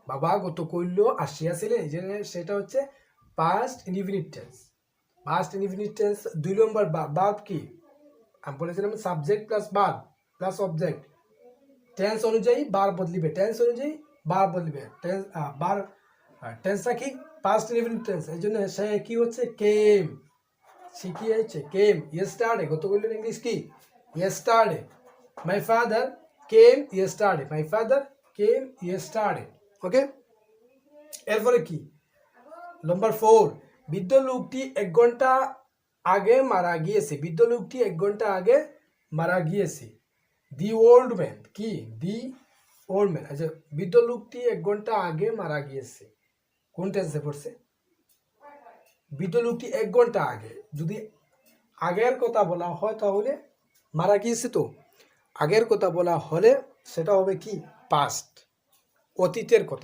বাবা গত কইল আসিয়াছিলেন, এই জন্য সেটা হচ্ছে past indefinite tense. Past indefinite tense 2 নম্বর ভার্ব কি আমি বলেছিলাম subject plus verb plus object. Tense অনুযায়ী ভার্ব বদলিবে, টেন্স অনুযায়ী ভার্ব বদলিবে। টেন্সটা কি পাস্ট ইনডিফিনিট টেন্স, এই জন্য সে কি হচ্ছে কেম, সে কি হচ্ছে কেম ইয়েস্টারডে। গত কইল ইংলিশ কি yesterday. My father came yesterday, my father came yesterday. Okay, এরপরে কি নম্বর 4, বৃদ্ধ লোকটি 1 ঘন্টা আগে মারা গিয়েছে। বৃদ্ধ লোকটি 1 ঘন্টা আগে মারা গিয়েছে। দি ওল্ড ম্যান কি দি ওল্ড ম্যান। আচ্ছা, বৃদ্ধ লোকটি 1 ঘন্টা আগে মারা গিয়েছে কোন টেন্সে পড়ছে? বৃদ্ধ লোকটি 1 ঘন্টা আগে। যদি আগের কথা বলা হয় তাহলে মারা গিয়েছে, তো আগের কথা বলা হলে সেটা হবে কি পাস্ট, অতীতের কথা।